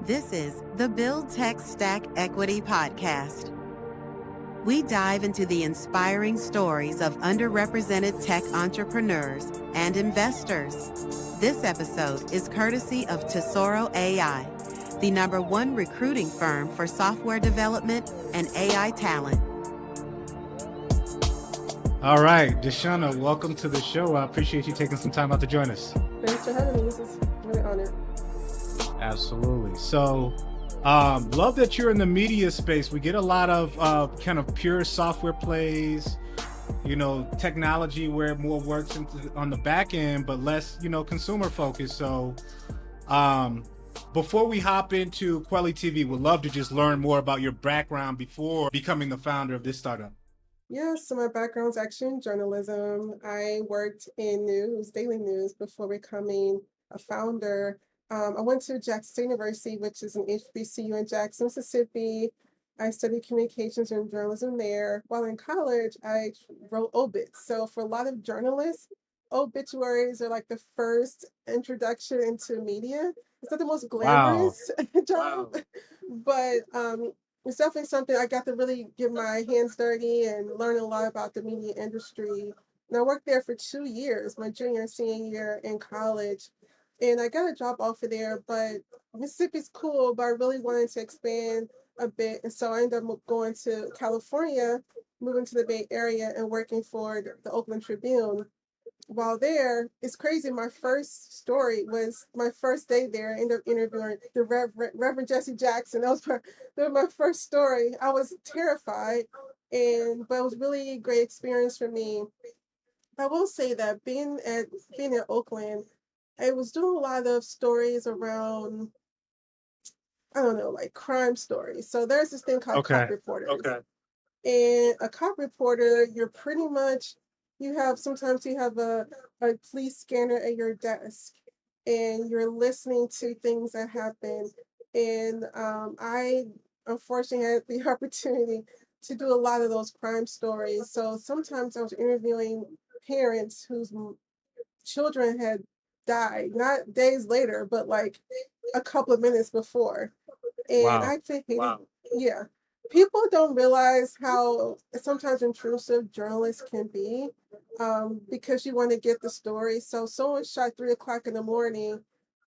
This is the Build Tech Stack Equity Podcast. We dive into the inspiring stories of underrepresented tech entrepreneurs and investors. This episode is courtesy of Tesoro AI, the #1 recruiting firm for software development and AI talent. All right, DeShuna, welcome to the show. I appreciate you taking some time out to join us. Thanks for having me. This is really honored. Absolutely. So, love that you're in the media space. We get a lot of kind of pure software plays, technology where more works on the back end, but less, consumer focused. So, before we hop into Kweli TV, we'd love to just learn more about your background before becoming the founder of this startup. Yeah, so my background's actually in journalism. I worked in news, daily news, before becoming a founder. I went to Jackson University, which is an HBCU in Jackson, Mississippi. I studied communications and journalism there. While in college, I wrote obits. So for a lot of journalists, obituaries are like the first introduction into media. It's not the most glamorous job, but it's definitely something I got to really get my hands dirty and learn a lot about the media industry. And I worked there for 2 years, my junior and senior year in college. And I got a job offer there, but Mississippi's cool, but I really wanted to expand a bit. And so I ended up going to California, moving to the Bay Area and working for the Oakland Tribune. While there, it's crazy. My first story was my first day there. I ended up interviewing the Reverend Jesse Jackson. That was my first story. I was terrified, but it was really a great experience for me. I will say that being in Oakland, I was doing a lot of stories around, I don't know, like crime stories. So there's this thing called cop reporters. Okay. And a cop reporter, you're pretty much, sometimes you have a police scanner at your desk and you're listening to things that happen. And I unfortunately had the opportunity to do a lot of those crime stories. So sometimes I was interviewing parents whose children had died, not days later, but like a couple of minutes before. And I think, yeah, people don't realize how sometimes intrusive journalists can be, because you want to get the story. So someone shot 3 o'clock in the morning,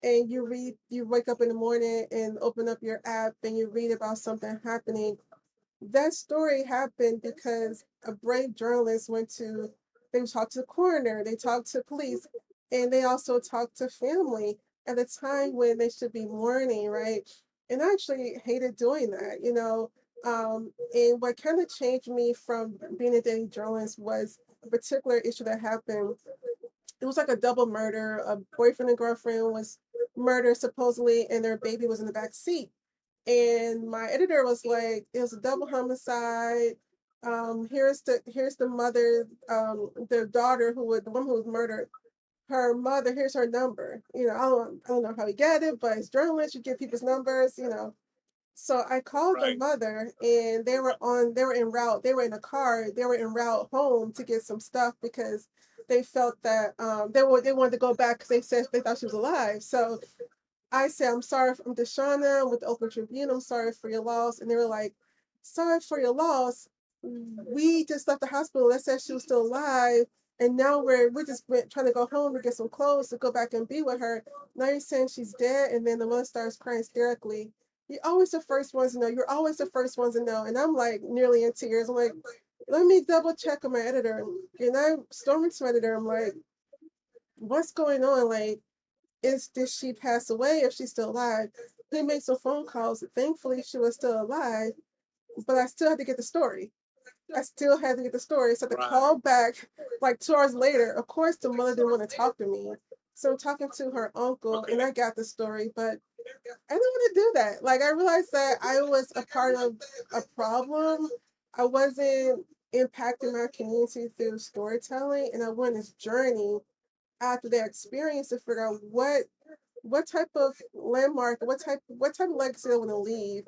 and you wake up in the morning and open up your app and you read about something happening. That story happened because a brave journalist they talked to the coroner, they talked to police, and they also talked to family at a time when they should be mourning, right? And I actually hated doing that, and what kind of changed me from being a daily journalist was a particular issue that happened. It was like a double murder. A boyfriend and girlfriend was murdered supposedly, and their baby was in the back seat. And my editor was like, it was a double homicide. Here's the mother, the daughter the woman who was murdered. Her mother, here's her number. I don't know how he got it, but as journalists, you get people's numbers. So I called the mother, and they were en route. They were in a car. They were en route home to get some stuff because they felt that they wanted to go back because they said they thought she was alive. So I said, I'm sorry, I'm DeShuna with the Oakland Tribune. I'm sorry for your loss. And they were like, sorry for your loss. We just left the hospital. That said she was still alive. And now we're just trying to go home to get some clothes to go back and be with her. Now you're saying she's dead. And then the mother starts crying hysterically. You're always the first ones to know. You're always the first ones to know. And I'm like nearly in tears. I'm like, let me double check with my editor. And I'm storming to my editor. I'm like, what's going on? Like, did she pass away if she's still alive? He made some phone calls. Thankfully, she was still alive, but I still had to get the story. So the call back like 2 hours later, of course, the mother didn't want to talk to me. So I'm talking to her uncle, and I got the story, but I didn't want to do that. Like, I realized that I was a part of a problem. I wasn't impacting my community through storytelling, and I went on this journey after that experience to figure out what type of landmark, what type of legacy I want to leave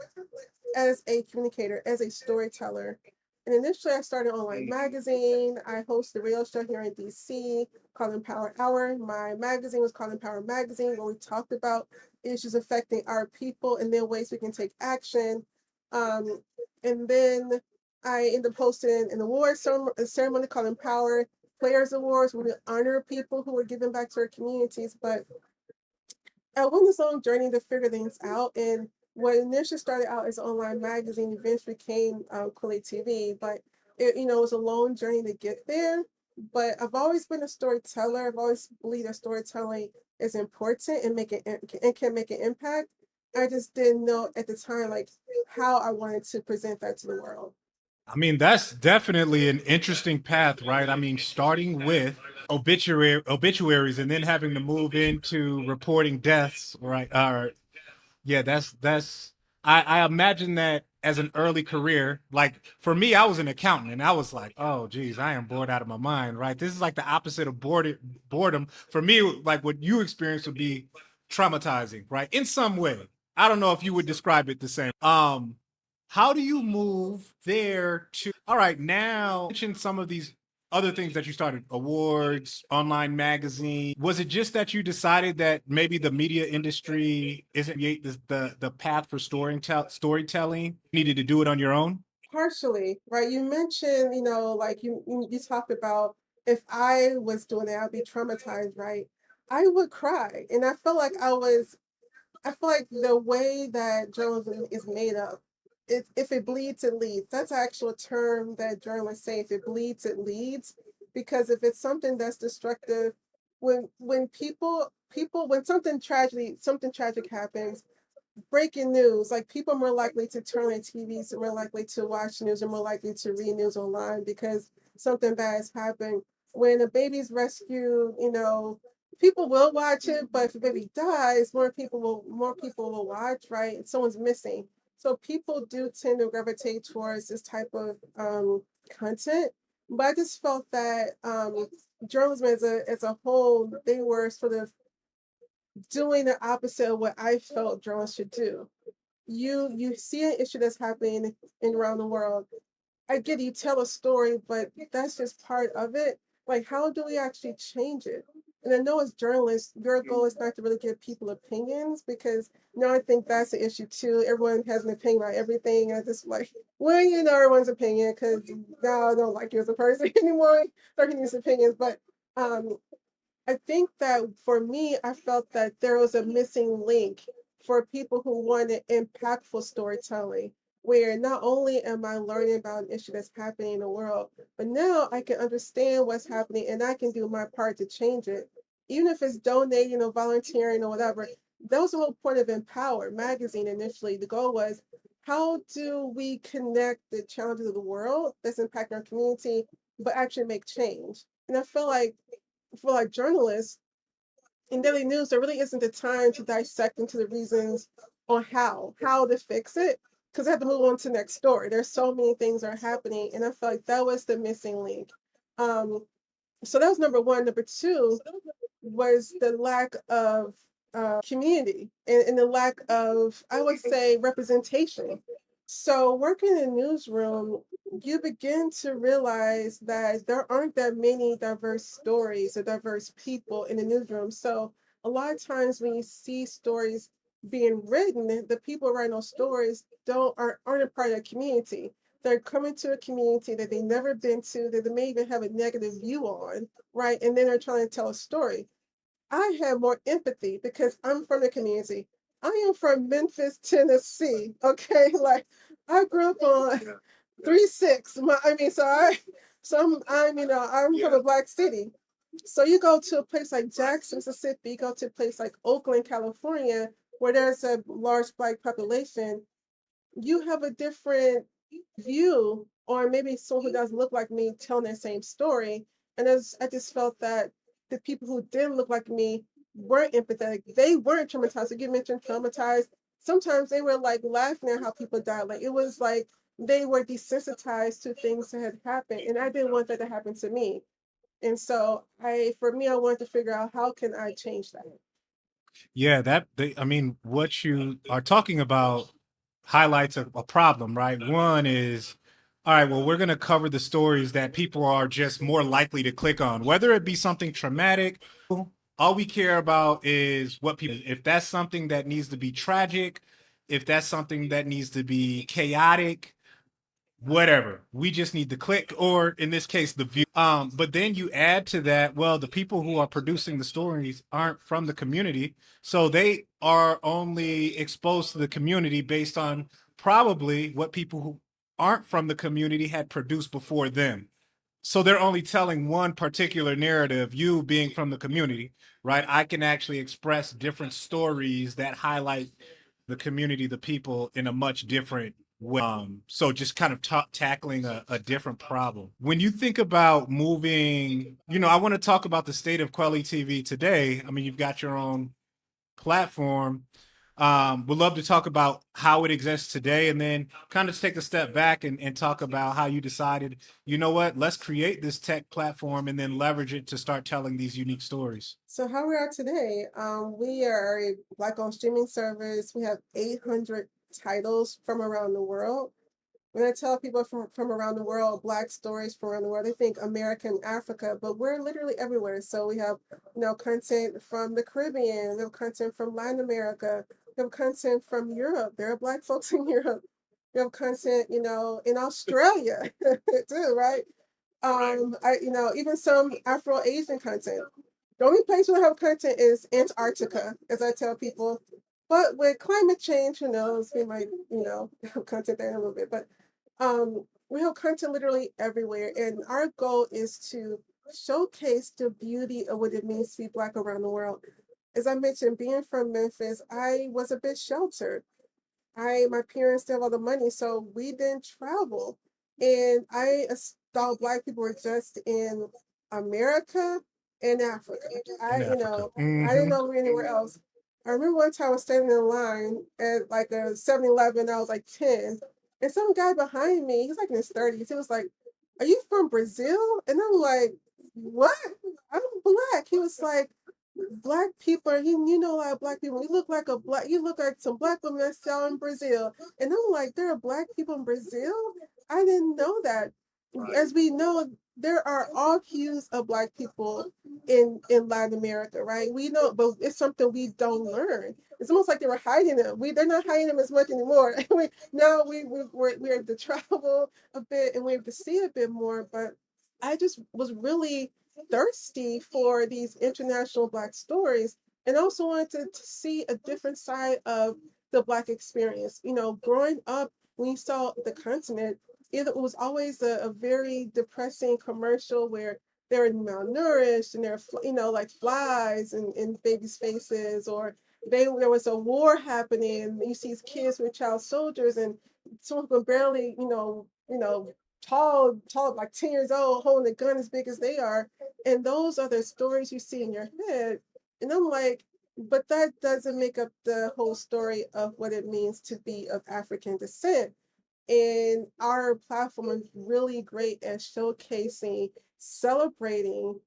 as a communicator, as a storyteller. And initially, I started an online magazine. I hosted a radio show here in DC called Empower Hour. My magazine was called Empower Magazine, where we talked about issues affecting our people and then ways we can take action. And then I ended up hosting an awards ceremony called Empower Players Awards, where we honor people who are giving back to our communities. But I went this long journey to figure things out. And what initially started out as an online magazine eventually became Kweli TV. But it was a long journey to get there. But I've always been a storyteller. I've always believed that storytelling is important and can make an impact. I just didn't know at the time like how I wanted to present that to the world. I mean, that's definitely an interesting path, right? I mean, starting with obituaries and then having to move into reporting deaths, right? Yeah, that's I imagine that as an early career, like for me, I was an accountant and I was like, oh geez, I am bored out of my mind, right? This is like the opposite of boredom. For me, like what you experienced would be traumatizing, right? In some way. I don't know if you would describe it the same. How do you move there to all right, now mention some of these other things that you started, awards, online magazine. Was it just that you decided that maybe the media industry isn't the path for storytelling? You needed to do it on your own? Partially, right? You mentioned, like you talked about if I was doing it, I'd be traumatized, right? I would cry. And I feel like the way that journalism is made up, if it bleeds, it leads. That's an actual term that journalists say. If it bleeds, it leads. Because if it's something that's destructive, when when something tragic happens, breaking news, like people are more likely to turn on their TVs, more likely to watch news, and more likely to read news online because something bad has happened. When a baby's rescued, people will watch it, but if a baby dies, more people will watch, right? If someone's missing. So people do tend to gravitate towards this type of content. But I just felt that journalism as a whole, they were sort of doing the opposite of what I felt journalists should do. You see an issue that's happening around the world. I get you tell a story, but that's just part of it. Like, how do we actually change it? And I know as journalists, your goal is not to really give people opinions because I think that's the issue too. Everyone has an opinion about everything. I just like, well, everyone's opinion because now I don't like you as a person anymore. Starting these opinions, but um, I think that for me, I felt that there was a missing link for people who wanted impactful storytelling, where not only am I learning about an issue that's happening in the world, but now I can understand what's happening and I can do my part to change it. Even if it's donating or volunteering or whatever. That was the whole point of Empower magazine initially. The goal was how do we connect the challenges of the world that's impacting our community, but actually make change? And I feel like for like journalists in daily news, there really isn't the time to dissect into the reasons on how to fix it because I have to move on to the next story. There's so many things are happening, and I feel like that was the missing link. Um, so that was number one. Number two was the lack of community and the lack of, I would say, representation. So working in a newsroom, you begin to realize that there aren't that many diverse stories or diverse people in the newsroom. So a lot of times when you see stories being written, the people writing those stories aren't a part of the community. They're coming to a community that they've never been to, that they may even have a negative view on, right? And then they're trying to tell a story. I have more empathy because I'm from the community. I am from Memphis, Tennessee. Okay, like I grew up on 3-6. I mean, I'm from a black city. So you go to a place like Jackson, Mississippi, you go to a place like Oakland, California, where there's a large black population, you have a different view, or maybe someone who doesn't look like me telling that same story. And I just felt that the people who didn't look like me weren't empathetic. They weren't traumatized. So you mentioned traumatized. Sometimes they were like laughing at how people died. Like it was like they were desensitized to things that had happened. And I didn't want that to happen to me. And so I wanted to figure out how can I change that. Yeah, I mean, what you are talking about highlights a problem, right? One is All right, well, we're going to cover the stories that people are just more likely to click on, whether it be something traumatic. All we care about is what people, if that's something that needs to be tragic, if that's something that needs to be chaotic, whatever. We just need to click, or in this case, the view. But then you add to that, well, the people who are producing the stories aren't from the community, so they are only exposed to the community based on probably what people who aren't from the community had produced before them. So they're only telling one particular narrative, you being from the community, right? I can actually express different stories that highlight the community, the people in a much different way. So just kind of tackling a different problem. When you think about moving, I want to talk about the state of Kweli TV today. I mean, you've got your own platform. Would love to talk about how it exists today, and then kind of take a step back and talk about how you decided, you know what, let's create this tech platform and then leverage it to start telling these unique stories. So how we are today, we are a Black-owned streaming service. We have 800 titles from around the world. When I tell people from around the world, Black stories from around the world, they think America and Africa, but we're literally everywhere. So we have, content from the Caribbean, we have content from Latin America, we have content from Europe. There are Black folks in Europe. We have content, in Australia too, right? Even some Afro-Asian content. The only place we have content is Antarctica, as I tell people. But with climate change, who knows, we might, have content there in a little bit. But we have content literally everywhere. And our goal is to showcase the beauty of what it means to be Black around the world. As I mentioned, being from Memphis, I was a bit sheltered. My parents didn't have all the money, so we didn't travel. And I thought Black people were just in America and Africa. I didn't know we were anywhere else. I remember one time I was standing in line at like a 7-Eleven. I was like 10. And some guy behind me, he's like in his 30s, he was like, "Are you from Brazil?" And I'm like, "What? I'm Black." He was like, "Black people, you know a lot of Black people. You look like some Black women that sell in Brazil." And I'm like, "There are Black people in Brazil? I didn't know that." As we know, there are all hues of Black people in Latin America, right? We know, but it's something we don't learn. It's almost like they were hiding them. They're not hiding them as much anymore. We're able to travel a bit and we're able to see a bit more. But I just was really thirsty for these international Black stories, and also wanted to see a different side of the Black experience. Growing up, when you saw the continent, it was always a very depressing commercial where they're malnourished and they're like flies in babies' faces, or there was a war happening. And you see these kids who are child soldiers, and someone who barely tall like 10 years old, holding a gun as big as they are, and those are the stories you see in your head. And I'm like, but that doesn't make up the whole story of what it means to be of African descent. And our platform is really great at showcasing, celebrating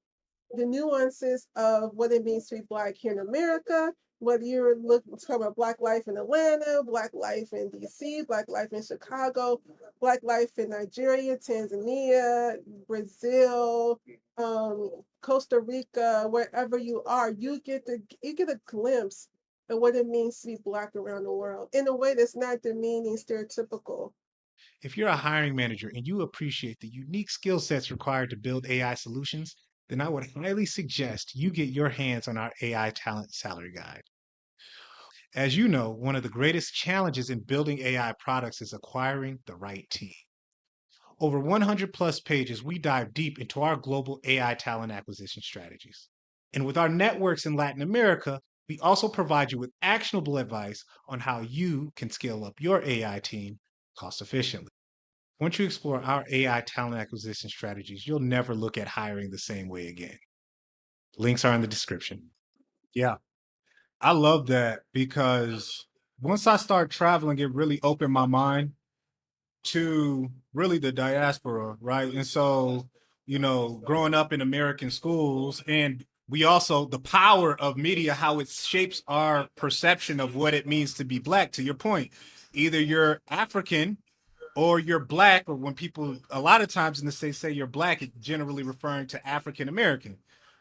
the nuances of what it means to be Black here in America, whether you're looking to about Black life in Atlanta, Black life in DC, Black life in Chicago, Black life in Nigeria, Tanzania, Brazil, Costa Rica, wherever you are, you get a glimpse of what it means to be Black around the world in a way that's not demeaning, stereotypical. If you're a hiring manager and you appreciate the unique skill sets required to build AI solutions, then I would highly suggest you get your hands on our AI talent salary guide. As you know, one of the greatest challenges in building AI products is acquiring the right team. Over 100 plus pages, we dive deep into our global AI talent acquisition strategies. And with our networks in Latin America, we also provide you with actionable advice on how you can scale up your AI team cost efficiently. Once you explore our AI talent acquisition strategies, you'll never look at hiring the same way again. Links are in the description. Yeah, I love that because once I start traveling, it really opened my mind to really the diaspora, right? And so, growing up in American schools, and we also, the power of media, how it shapes our perception of what it means to be Black, to your point. Either you're African or you're black, or when people a lot of times in the States say you're black, it's generally referring to African American,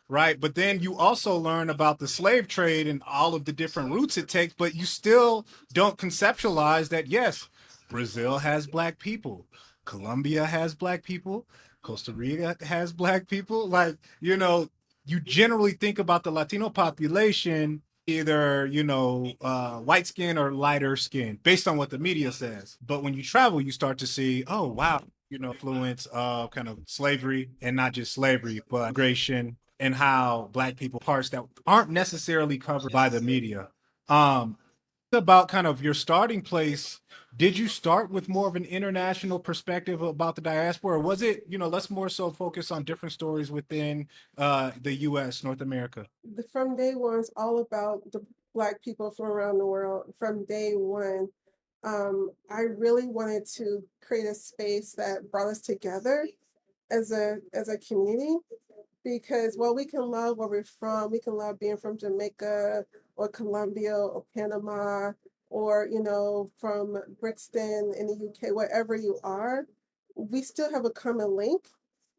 right? But then you also learn about the slave trade and all of the different routes it takes, but you still don't conceptualize that, yes, Brazil has black people, Colombia has black people, Costa Rica has black people. Like, you generally think about the Latino population either, white skin or lighter skin based on what the media says. But when you travel, you start to see, oh, wow, influence of kind of slavery, and not just slavery, but migration, and how black people parts that aren't necessarily covered by the media. Um, about kind of your starting place, did you start with more of an international perspective about the diaspora, or was it, let's more so focus on different stories within the US, North America? From day one, it's all about the Black people from around the world. From day one, I really wanted to create a space that brought us together as a community, because while we can love where we're from, we can love being from Jamaica or Colombia or Panama, or from Brixton in the UK, wherever you are, we still have a common link,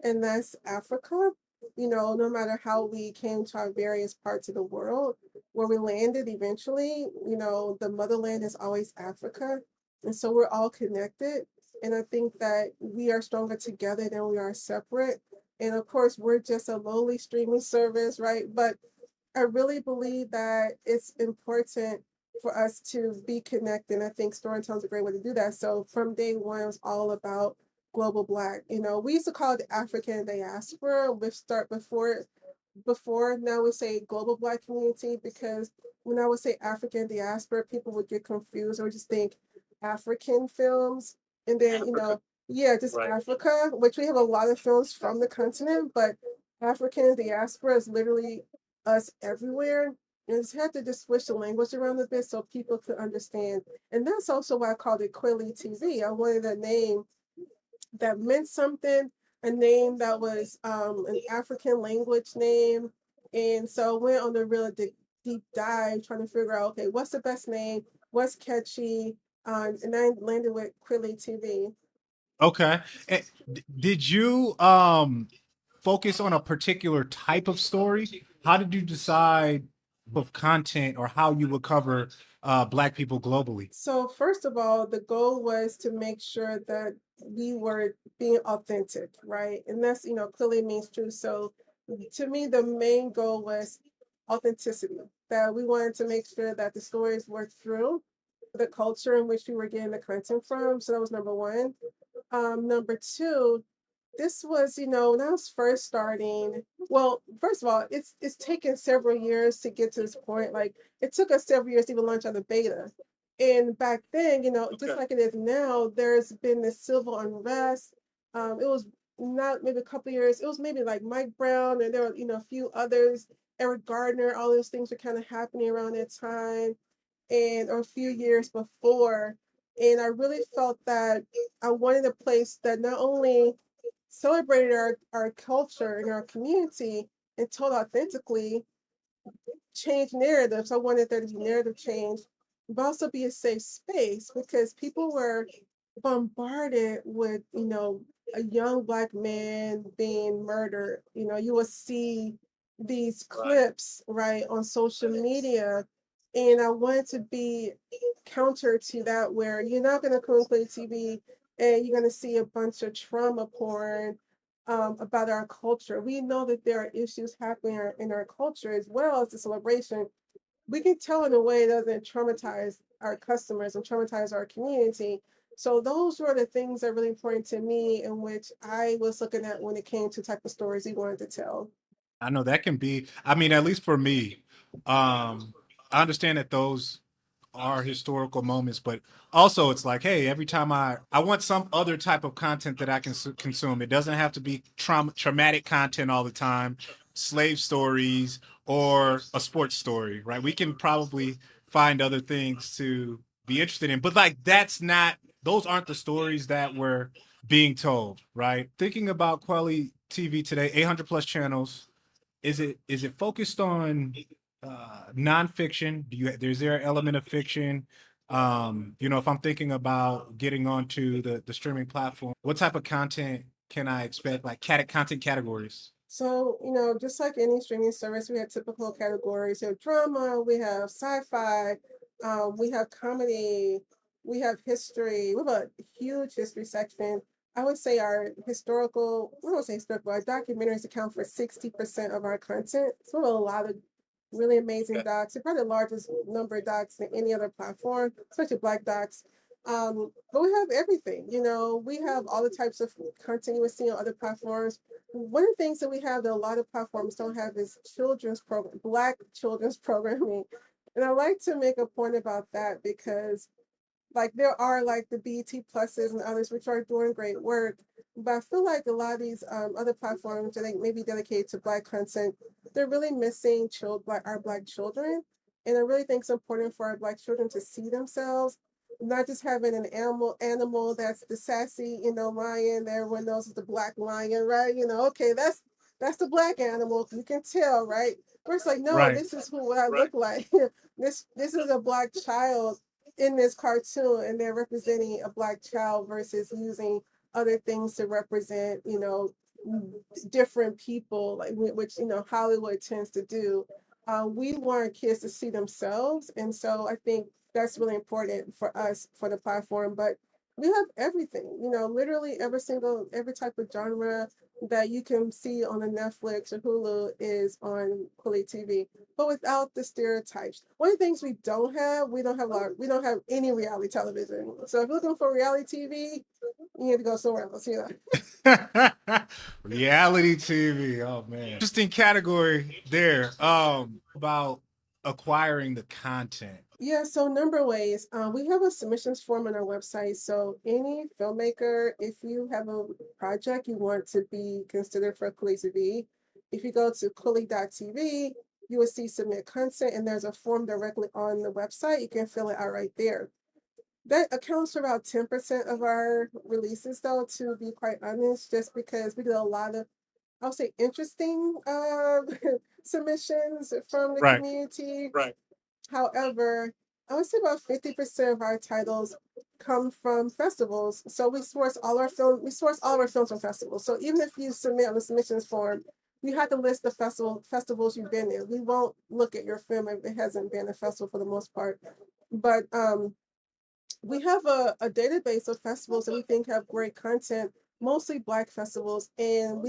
and that's Africa. No matter how we came to our various parts of the world, where we landed eventually, the motherland is always Africa. And so we're all connected. And I think that we are stronger together than we are separate. And of course, we're just a lowly streaming service, right? But I really believe that it's important for us to be connected. And I think storytelling is a great way to do that. So from day one, it was all about global Black. We used to call it the African diaspora. We start before now we say global Black community, because when I would say African diaspora, people would get confused or just think African films, and then yeah, just right. Africa, which we have a lot of films from the continent, but African diaspora is literally us everywhere. And just had to just switch the language around a bit so people could understand. And that's also why I called it Kweli TV. I wanted a name that meant something, a name that was an African language name. And so I went on a real deep dive trying to figure out, okay, what's the best name? What's catchy? And I landed with Kweli TV. Okay. Did you focus on a particular type of story? How did you decide of content or how you would cover Black people globally? So first of all, the goal was to make sure that we were being authentic, right? And that's, clearly means true. So to me, the main goal was authenticity, that we wanted to make sure that the stories were true, the culture in which we were getting the content from. So that was number one. Number two, this was, when I was first starting, well, first of all, it's taken several years to get to this point. Like, it took us several years to even launch on the beta. And back then, just like it is now, there's been this civil unrest. It was not maybe a couple of years, it was maybe like Mike Brown, and there were, a few others, Eric Gardner, all those things were kind of happening around that time, and or a few years before. And I really felt that I wanted a place that not only celebrated our culture and our community and told authentically, change narratives. I wanted there to be narrative change, but also be a safe space, because people were bombarded with, a young Black man being murdered. You will see these clips, right, on social media. And I wanted to be counter to that, where you're not going to come on Play TV and you're going to see a bunch of trauma porn about our culture. We know that there are issues happening in our culture as well as the celebration. We can tell in a way that doesn't traumatize our customers and traumatize our community. So those were the things that are really important to me, in which I was looking at when it came to type of stories we wanted to tell. I know that can be, I mean, at least for me, I understand that those are historical moments, but also it's like, hey, every time I want some other type of content that I can consume. It doesn't have to be traumatic content all the time, slave stories or a sports story, right? We can probably find other things to be interested in, but like those aren't the stories that were being told, right? Thinking about Kweli TV today, 800 plus channels. Is it focused on nonfiction? Is there an element of fiction? If I'm thinking about getting onto the streaming platform, what type of content can I expect? Like content categories. So, just like any streaming service, we have typical categories. We have drama, we have sci-fi, we have comedy, we have history. We have a huge history section. I would say our historical, I don't want to say historical, our documentaries account for 60% of our content. So we have a lot of really amazing docs. They're probably the largest number of docs than any other platform, especially Black docs. But we have everything, we have all the types of content you would see on other platforms. One of the things that we have that a lot of platforms don't have is Black children's programming. And I like to make a point about that because like there are like the BET pluses and others which are doing great work. But I feel like a lot of these other platforms that they may be dedicated to Black content, they're really missing our Black children. And I really think it's important for our Black children to see themselves, not just having an animal that's the sassy, lion that everyone knows is the Black lion, right? Okay, that's the Black animal. You can tell, right? First, like, no, Right. this is what I look like. This is a Black child in this cartoon, and they're representing a Black child versus using other things to represent, different people, like which Hollywood tends to do. We want kids to see themselves, and so I think that's really important for us for the platform. But we have everything, literally every type of genre that you can see on the Netflix or Hulu is on Kweli TV, but without the stereotypes. One of the things we don't have any reality television. So if you're looking for reality TV, you need to go somewhere else, Reality TV. Oh man. Interesting category there. About acquiring the content. Yeah, so number of ways. We have a submissions form on our website. So any filmmaker, if you have a project you want to be considered for Kweli TV, if you go to Kweli.tv, you will see submit content, and there's a form directly on the website. You can fill it out right there. That accounts for about 10% of our releases, though, to be quite honest, just because we get a lot of, I'll say, interesting submissions from the Right. community. Right. However, I would say about 50% of our titles come from festivals. So we source all our films from festivals. So even if you submit on the submissions form, you have to list the festivals you've been in. We won't look at your film if it hasn't been a festival for the most part. But we have a database of festivals that we think have great content, mostly Black festivals. And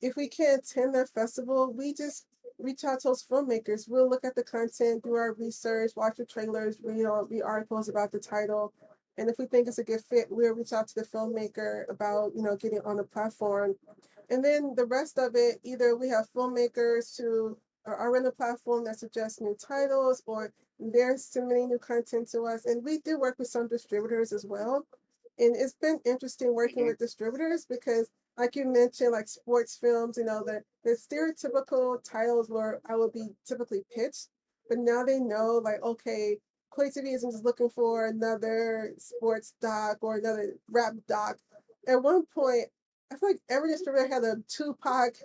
if we can't attend their festival, we just reach out to those filmmakers. We'll look at the content, do our research, watch the trailers, read articles about the title. And if we think it's a good fit, we'll reach out to the filmmaker about, getting on the platform. And then the rest of it, either we have filmmakers who are in the platform that suggest new titles, or they're submitting new content to us. And we do work with some distributors as well. And it's been interesting working with distributors because, like you mentioned, like sports films, the stereotypical titles where I would be typically pitched, but now they know, like, okay, Kweli TV isn't just looking for another sports doc or another rap doc. At one point, I feel like every distributor had a Tupac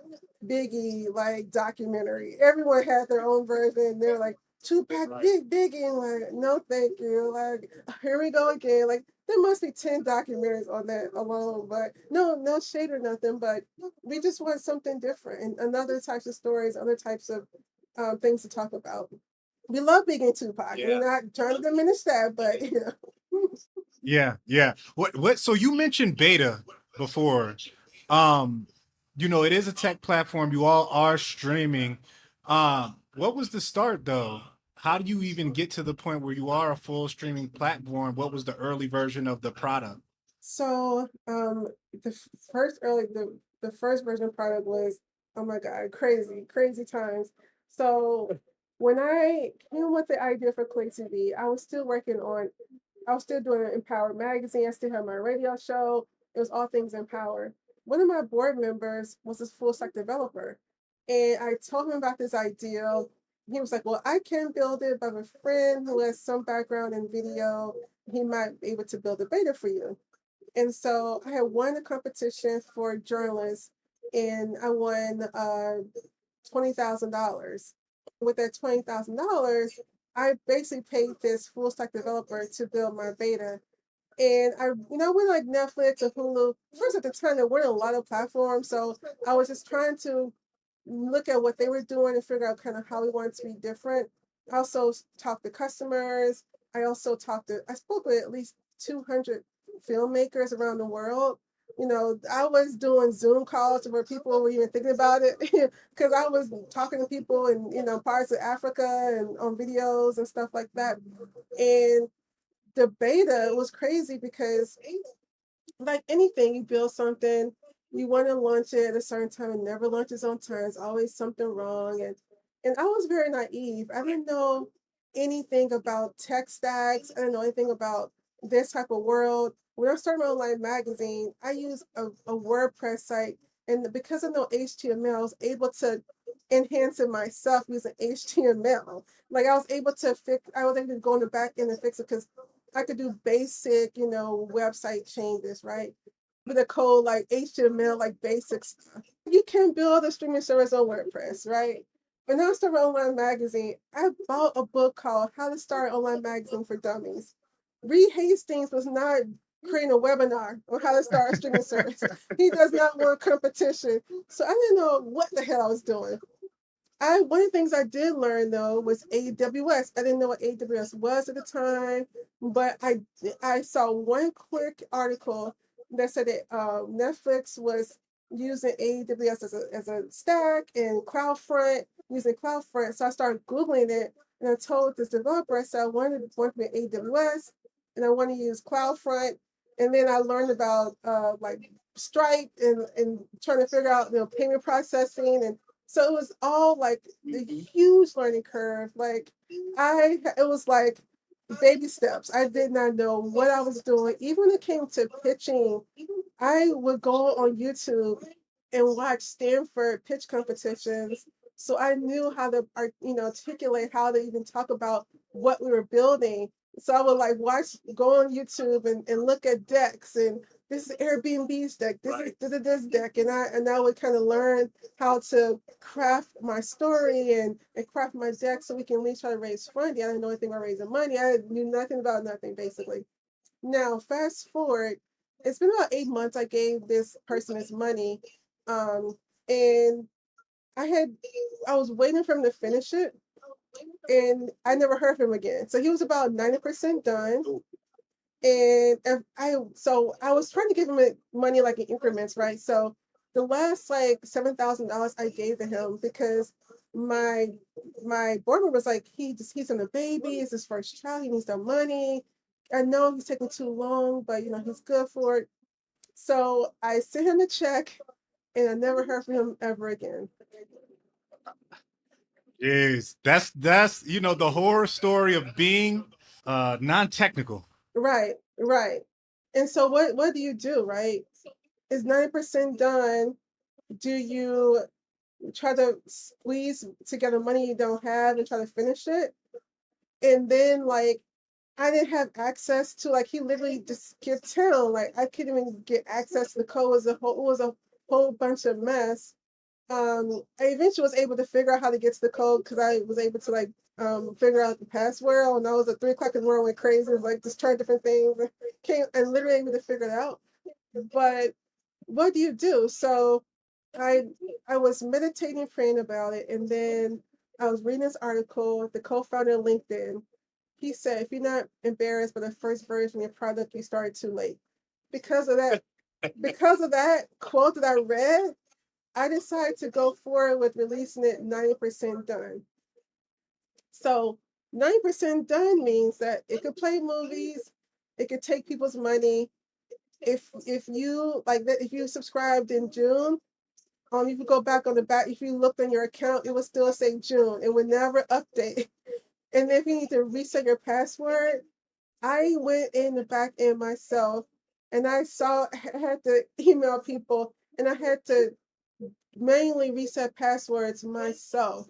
Biggie like documentary. Everyone had their own version. They're like, Tupac Biggie, and like, no thank you. Like, here we go again. Like, there must be 10 documentaries on that alone, but no shade or nothing, but we just want something different and other types of stories, other types of things to talk about. We love Biggie and Tupac. Yeah. We're not trying to diminish that, but Yeah. What so you mentioned beta before. It is a tech platform. You all are streaming. What was the start though? How do you even get to the point where you are a full streaming platform? What was the early version of the product? So the the first version of product was, oh my God, crazy times. So when I came with the idea for Kweli TV, I was still doing Empower magazine. I still had my radio show. It was all things Empower. One of my board members was a full stack developer. And I told him about this idea. He was like, well, I can build it, but I have a friend who has some background in video. He might be able to build a beta for you. And so I had won a competition for journalists, and I won $20,000. With that $20,000, I basically paid this full stack developer to build my beta. And I, went like Netflix or Hulu. First at the time, there weren't a lot of platforms, so I was just trying to look at what they were doing and figure out kind of how we wanted to be different. I also talked to customers. I spoke with at least 200 filmmakers around the world. I was doing Zoom calls where people were even thinking about it because I was talking to people in, parts of Africa and on videos and stuff like that. And the beta was crazy because like anything, you build something, you want to launch it at a certain time and never launches on time. There's always something wrong. And I was very naive. I didn't know anything about tech stacks. I didn't know anything about this type of world. When I started my online magazine, I used a WordPress site. And because of no HTML, I was able to enhance it myself using HTML. Like I was able to go in the back end and fix it because I could do basic, website changes, right? With a code like HTML, like basic stuff. You can build a streaming service on WordPress, right? When I started my online magazine, I bought a book called How to Start an Online Magazine for Dummies. Reed Hastings was not creating a webinar on how to start a streaming service. He does not want competition. So I didn't know what the hell I was doing. One of the things I did learn though was AWS. I didn't know what AWS was at the time, but I saw one quick article that said that Netflix was using AWS as a stack and CloudFront using CloudFront. So I started Googling it and I told this developer, I said I want to be AWS and I want to use CloudFront. And then I learned about like Stripe and trying to figure out payment processing, and so it was all like a huge learning curve. Like it was like baby steps. I did not know what I was doing. Even when it came to pitching, I would go on YouTube and watch Stanford pitch competitions. So I knew how to, articulate how to even talk about what we were building. So I would like go on YouTube and look at decks, and this is Airbnb's deck, this deck, and I would kind of learn how to craft my story and craft my deck so we can at least try to raise funding. I didn't know anything about raising money. I knew nothing about nothing basically. Now fast forward, it's been about 8 months. I gave this person his money, and I was waiting for him to finish it, and I never heard from him again. So he was about 90% done. And I was trying to give him money like in increments, right? So the last like $7,000 I gave to him because my board member was like, he's in a baby, it's his first child, he needs the money. I know he's taking too long, but he's good for it. So I sent him a check and I never heard from him ever again. Is that's the horror story of being non-technical. Right. And so what do you do, right? Is 90% done. Do you try to squeeze together money you don't have and try to finish it? And then like I didn't have access to, like, he literally just skipped town. Like I couldn't even get access to the code. It was a whole bunch of mess. I eventually was able to figure out how to get to the code because I was able to like figure out the password. And I was at 3 o'clock in the morning, went crazy, was like just trying different things. And literally able to figure it out. But what do you do? So I was meditating, praying about it, and then I was reading this article. The co-founder of LinkedIn, he said, if you're not embarrassed by the first version of your product, you started too late. Because of that quote that I read, I decided to go forward with releasing it 90% done. So 90% done means that it could play movies, it could take people's money. If you subscribed in June, you could go back on the back. If you looked on your account, it would still say June. It would never update. And if you need to reset your password, I went in the back end myself, and I had to email people, and I had to manually reset passwords myself.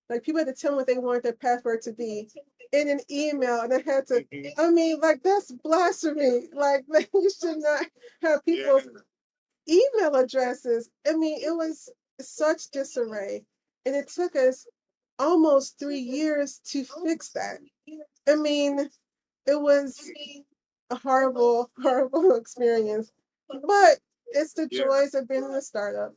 Like people had to tell me what they wanted their password to be in an email, and I had to. I mean, like that's blasphemy. Like you should not have people's email addresses. I mean, it was such disarray, and it took us almost 3 years to fix that. I mean, it was a horrible, horrible experience, but it's the joys of being in a startup.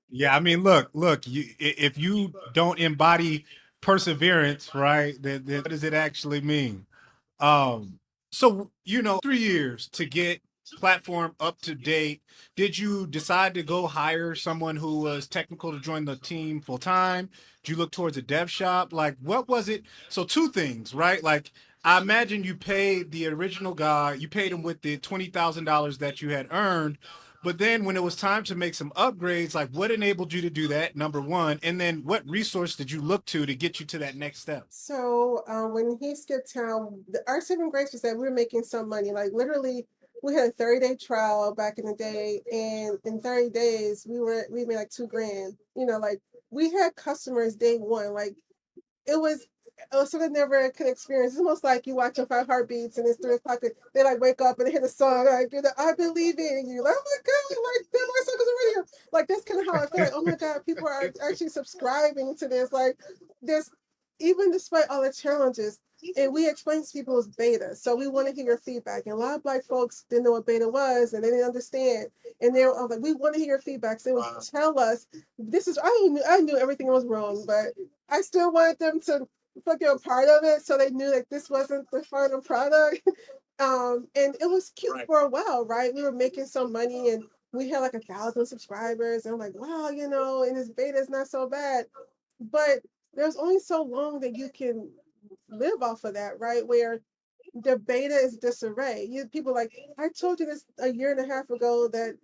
Yeah, I mean, look, if you don't embody perseverance, right, then what does it actually mean? So 3 years to get platform up to date. Did you decide to go hire someone who was technical to join the team full time? Did you look towards a dev shop? Like, what was it? So two things, right? Like, I imagine you paid the original guy, you paid him with the $20,000 that you had earned. But then when it was time to make some upgrades, like what enabled you to do that, number one? And then what resource did you look to get you to that next step? So when he skipped town, our saving grace was that we were making some money. Like literally, we had a 30-day trial back in the day, and in 30 days we made like 2 grand. You know, like we had customers day one. Like it was something I never could experience. It's almost like you watching Five Heartbeats and it's 3 o'clock. They like wake up and they hit a song like, I believe in you. Like, oh my God, like that my song is on radio. Like that's kind of how I feel like, oh my God, people are actually subscribing to this. Like this, even despite all the challenges, and we explain to people it's beta. So we want to hear your feedback. And a lot of Black folks didn't know what beta was and they didn't understand. And they were like, we want to hear your feedback. So they would tell us this is I knew everything was wrong, but I still wanted them to fucking a part of it, so they knew that this wasn't the final product. And it was cute for a while, right? We were making some money, and we had like 1,000 subscribers, and I'm like, wow, and this beta is not so bad. But there's only so long that you can live off of that, right? Where the beta is disarray. People like, I told you this a year and a half ago that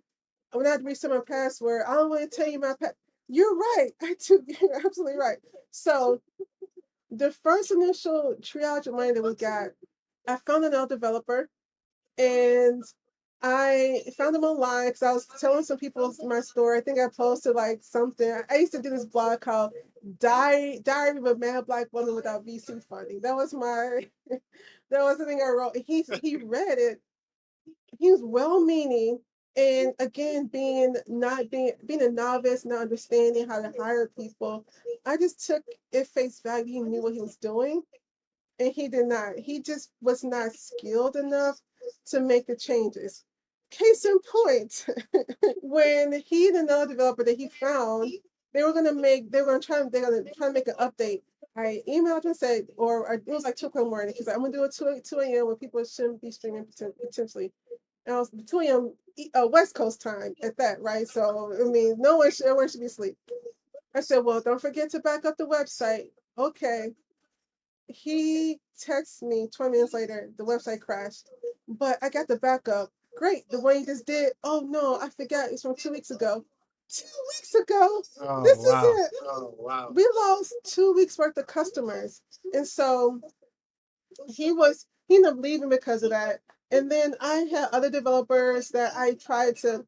when I reset my password, I don't want to tell you my You're right. You're absolutely right. So the first initial triage of money that we got, I found another developer, and I found them online because I was telling some people my story. I think I posted like something. I used to do this blog called Diary of a Mad Black Woman Without VC Funding. That was my that was the thing I wrote. He read it. He was well meaning, and again being a novice, not understanding how to hire people. I just took it face value. He knew what he was doing, and he did not. He just was not skilled enough to make the changes. Case in point, when he and another developer that he found, they're gonna try to make an update. I emailed him and said, it was like 2 o'clock in the morning, because I'm gonna do it 2 a.m. when people shouldn't be streaming potentially. And I was 2 a.m. West Coast time at that, right? So I mean, everyone should be asleep. I said, well, don't forget to back up the website. Okay. He texts me 20 minutes later, the website crashed, but I got the backup. Great. The one you just did. Oh no, I forgot. It's from 2 weeks ago. 2 weeks ago. Oh, This is wow. it. Oh, wow. We lost 2 weeks worth of customers. And so he ended up leaving because of that. And then I had other developers that I tried to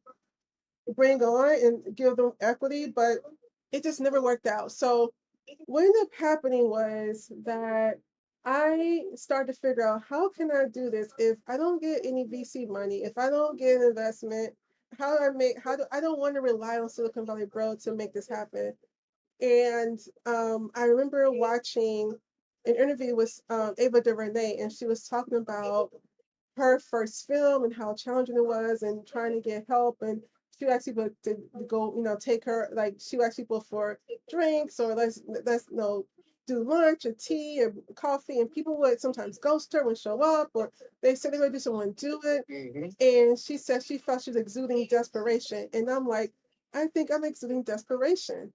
bring on and give them equity, but it just never worked out. So what ended up happening was that I started to figure out, how can I do this if I don't get any VC money, if I don't get an investment, I don't want to rely on Silicon Valley Bro to make this happen. And I remember watching an interview with Ava DuVernay, and she was talking about her first film and how challenging it was, and trying to get help. And she would ask people to go, take her, like she would ask people for drinks, or let's do lunch or tea or coffee, and people would sometimes ghost her and show up, or they said they would do someone do it. And she said she felt she was exuding desperation. And I'm like, I think I'm exuding desperation.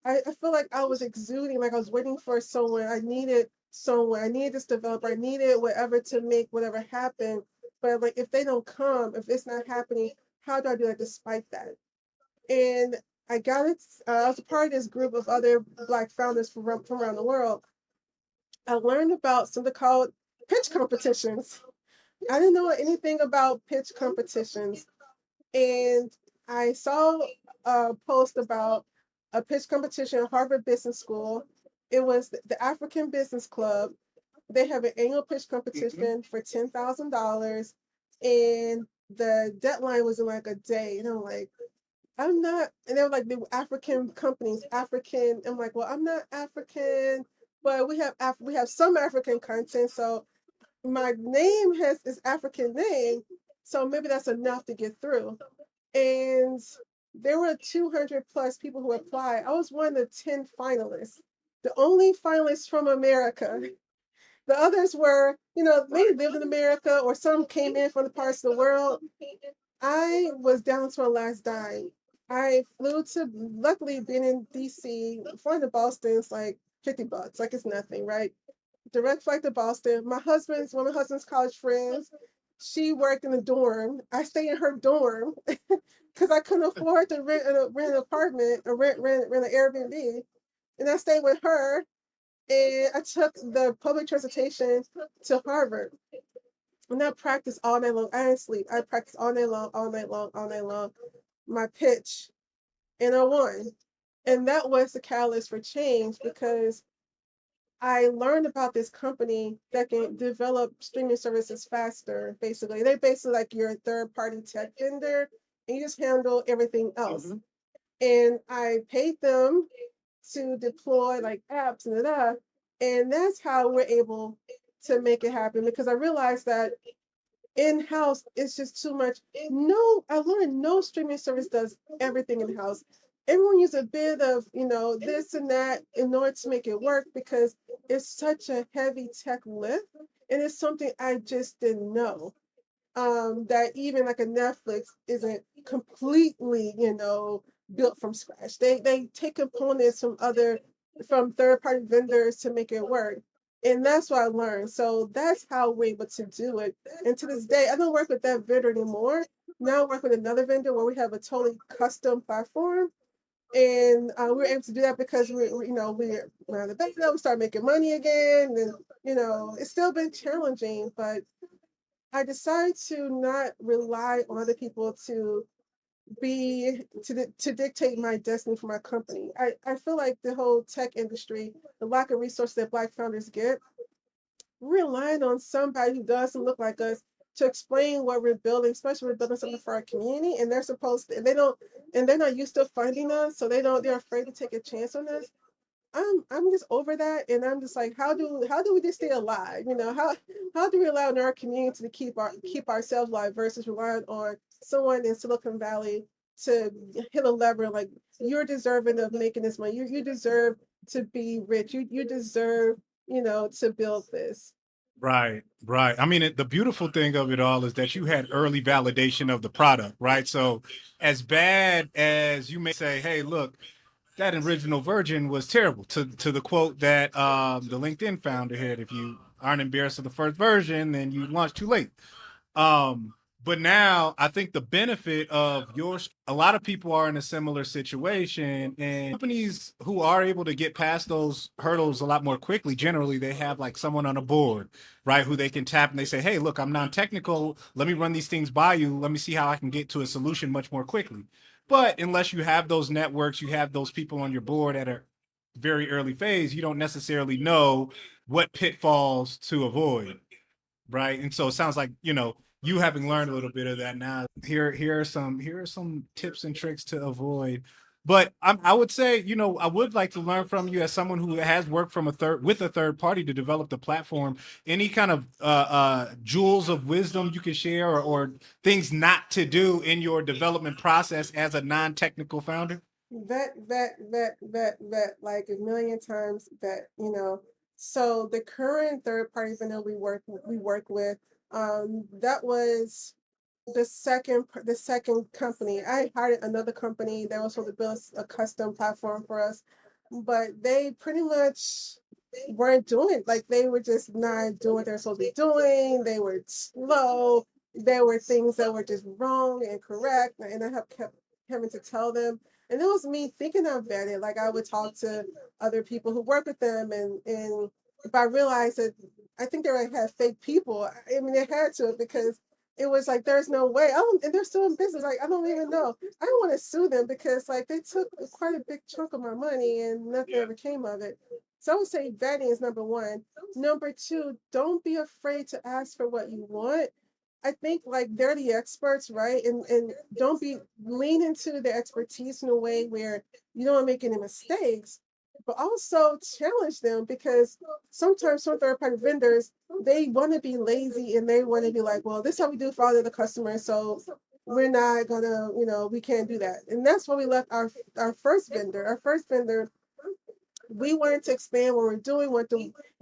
I feel like I was exuding, like I was waiting for someone. I needed someone. I needed this developer. I needed whatever to make whatever happen. But like, if they don't come, if it's not happening, how do I do that despite that? And I got it. I was a part of this group of other Black founders from around the world. I learned about something called pitch competitions. I didn't know anything about pitch competitions. And I saw a post about a pitch competition at Harvard Business School. It was the African Business Club. They have an annual pitch competition for $10,000, and the deadline was in like a day. And I'm like, I'm not, and they were like, they were African companies, African. I'm like, well, I'm not African, but we have some African content. So my name has this African name, so maybe that's enough to get through. And there were 200 plus people who applied. I was one of the 10 finalists, the only finalist from America. The others were, maybe lived in America or some came in from the parts of the world. I was down to my last dime. I flew to, luckily being in DC, flying to Boston is like $50, like it's nothing, right? Direct flight to Boston. One of my husband's college friends, she worked in a dorm. I stayed in her dorm because I couldn't afford to rent an apartment or rent an Airbnb. And I stayed with her, and I took the public transportation to Harvard. And I practiced all night long. I didn't sleep. I practiced all night long, all night long, all night long. My pitch, and I won. And that was the catalyst for change because I learned about this company that can develop streaming services faster, basically. They're basically like your third party tech vendor, and you just handle everything else. Mm-hmm. And I paid them to deploy like apps and that. And that's how we're able to make it happen because I realized that in-house it's just too much. No, I learned no streaming service does everything in-house. Everyone uses a bit of, this and that in order to make it work because it's such a heavy tech lift. And it's something I just didn't know. That even like a Netflix isn't completely, built from scratch. They take components from third party vendors to make it work. And that's what I learned. So that's how we're able to do it. And to this day, I don't work with that vendor anymore. Now I work with another vendor where we have a totally custom platform. And we were able to do that because we're on the beta, we started making money again. And, it's still been challenging, but I decided to not rely on other people to dictate my destiny for my company. I feel like the whole tech industry, the lack of resources that Black founders get, we're relying on somebody who doesn't look like us to explain what we're building, especially we're building something for our community, and they're supposed to, and they don't, and they're not used to funding us, so they're afraid to take a chance on us. I'm just over that, and I'm just like, how do we just stay alive? How do we allow in our community to keep ourselves alive versus relying on someone in Silicon Valley to hit a lever like you're deserving of making this money. You deserve to be rich. You deserve, to build this. Right, right. I mean, the beautiful thing of it all is that you had early validation of the product, right? So, as bad as you may say, hey, look, that original version was terrible. To the quote that the LinkedIn founder had, if you aren't embarrassed of the first version, then you launched too late. But now I think the benefit of a lot of people are in a similar situation, and companies who are able to get past those hurdles a lot more quickly, generally they have like someone on a board, right, who they can tap and they say, hey, look, I'm non-technical. Let me run these things by you. Let me see how I can get to a solution much more quickly. But unless you have those networks, you have those people on your board at a very early phase, you don't necessarily know what pitfalls to avoid. Right. And so it sounds like, you having learned a little bit of that now. Here are some tips and tricks to avoid. But I would say, I would like to learn from you as someone who has worked with a third party to develop the platform. Any kind of jewels of wisdom you can share, or things not to do in your development process as a non-technical founder? Vet, like a million times vet, So the current third party vendor we work with, that was the second company. I hired another company that was supposed to build a custom platform for us, but they pretty much weren't doing it. Like they were just not doing what they're supposed to be doing. They were slow. There were things that were just wrong and incorrect, and I have kept having to tell them. And it was me thinking of it. Like I would talk to other people who work with them, and if I realized that I think they had fake people. I mean, they had to because it was like there's no way. Oh, and they're still in business. Like I don't even know. I don't want to sue them because like they took quite a big chunk of my money and nothing ever came of it. So I would say vetting is number one. Number two, don't be afraid to ask for what you want. I think like they're the experts, right? And don't be lean into the expertise in a way where you don't make any mistakes, but also challenge them, because sometimes some third party vendors, they want to be lazy and they want to be like, well, this is how we do for all of the customers, so we're not gonna, we can't do that. And that's why we left our first vendor. Our first vendor, we wanted to expand what we're doing. We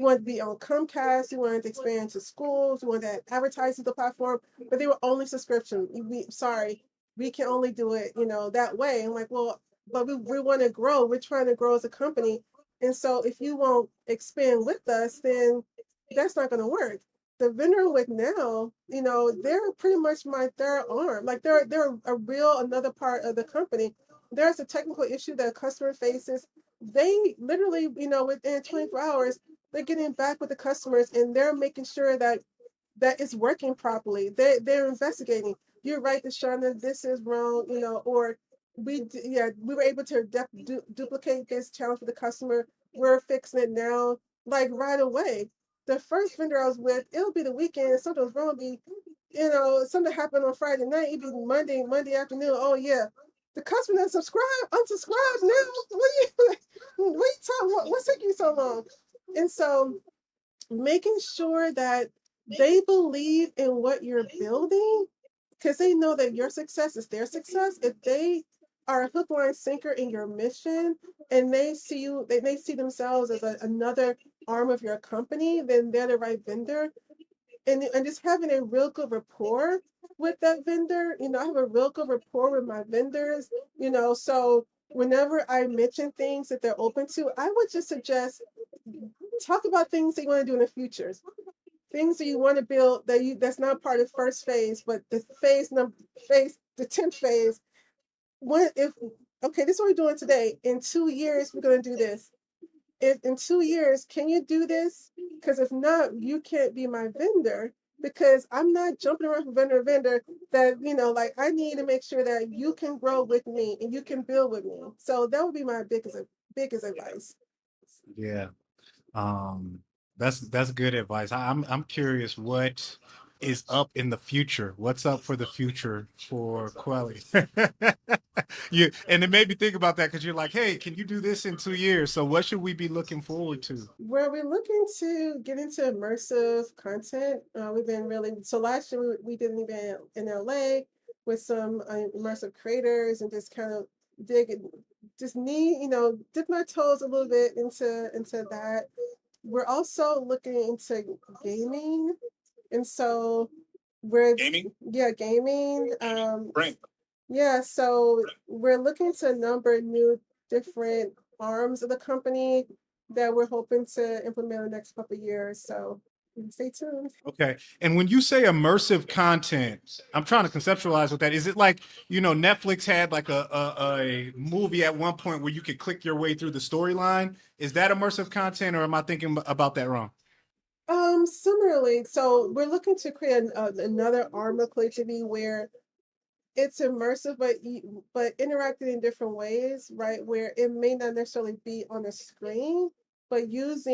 wanted to be on Comcast. We wanted to expand to schools. We wanted to advertise to the platform, but they were only subscription. Sorry, we can only do it, that way. I'm like, well, but we want to grow. We're trying to grow as a company. And so if you won't expand with us, then that's not going to work. The vendor I'm with now, they're pretty much my third arm. Like they're another part of the company. There's a technical issue that a customer faces, they literally, within 24 hours, they're getting back with the customers and they're making sure that it's working properly. They're investigating. You're right, DeShuna, this is wrong, or we were able to duplicate this challenge for the customer. We're fixing it now, like right away. The first vendor I was with, it'll be the weekend, something was wrong, be, something happened on Friday night, it'd be Monday afternoon. Oh yeah, the customer that unsubscribe now. What's taking you so long? And so making sure that they believe in what you're building, because they know that your success is their success. If they are a hook, line, sinker in your mission, and they see you, they see themselves as another arm of your company, then they're the right vendor. And just having a real good rapport with that vendor. I have a real good rapport with my vendors, so whenever I mention things that they're open to, I would just suggest talk about things that you want to do in the future. Things that you want to build that's not part of first phase, but the the 10th phase. Okay, this is what we're doing today. In 2 years, we're gonna do this. If in 2 years, can you do this? Because if not, you can't be my vendor, because I'm not jumping around from vendor to vendor. That, like, I need to make sure that you can grow with me and you can build with me. So that would be my biggest advice. Yeah. That's good advice. I'm curious what is up in the future. What's up for the future for Kweli? And it made me think about that, because you're like, hey, can you do this in 2 years? So what should we be looking forward to? Well, we're looking to get into immersive content. We've been so last year we did an event in LA with some immersive creators, and just kind of dip my toes a little bit into that. We're also looking into gaming, and so we're Gaming? Yeah, gaming. Right. Yeah, so we're looking to a number of new different arms of the company that we're hoping to implement in the next couple of years. So stay tuned. Okay. And when you say immersive content, I'm trying to conceptualize what that is. It like, Netflix had like a movie at one point where you could click your way through the storyline. Is that immersive content, or am I thinking about that wrong? Similarly, so we're looking to create another arm of Kweli TV where it's immersive, but interacting in different ways, right? Where it may not necessarily be on a screen, but because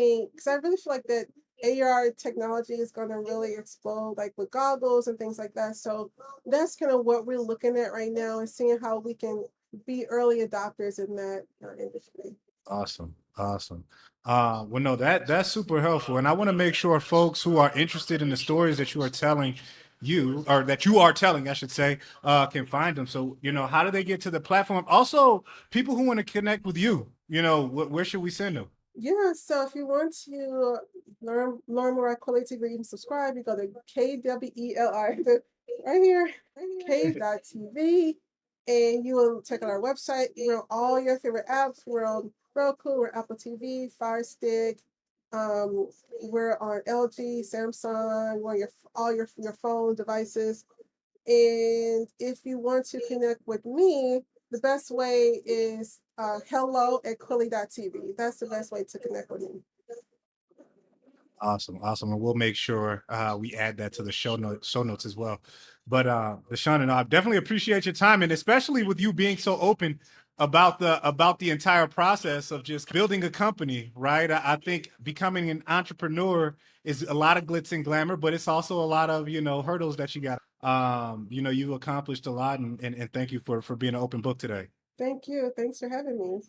I really feel like that AR technology is going to really explode, like with goggles and things like that. So that's kind of what we're looking at right now, and seeing how we can be early adopters in that industry. Awesome. Well, no, that's super helpful. And I want to make sure folks who are interested in the stories that you are telling, I should say, can find them. So, how do they get to the platform? Also, people who want to connect with you, where should we send them? Yeah, so if you want to learn more about Kweli TV, you can subscribe. You go to KWELI, right here, K.TV, and you will check out our website. We're on all your favorite apps. We're on Roku, we're Apple TV, Fire Stick. We're on LG, Samsung, we're on all your phone devices. And if you want to connect with me, the best way is hello@Kweli.tv. That's the best way to connect with me. Awesome. And we'll make sure we add that to the show notes as well. But DeShuna, I definitely appreciate your time, and especially with you being so open about the entire process of just building a company, right? I think becoming an entrepreneur is a lot of glitz and glamour, but it's also a lot of, you know, hurdles that you got. You know, you've accomplished a lot, and thank you for being an open book today. Thank you. Thanks for having me.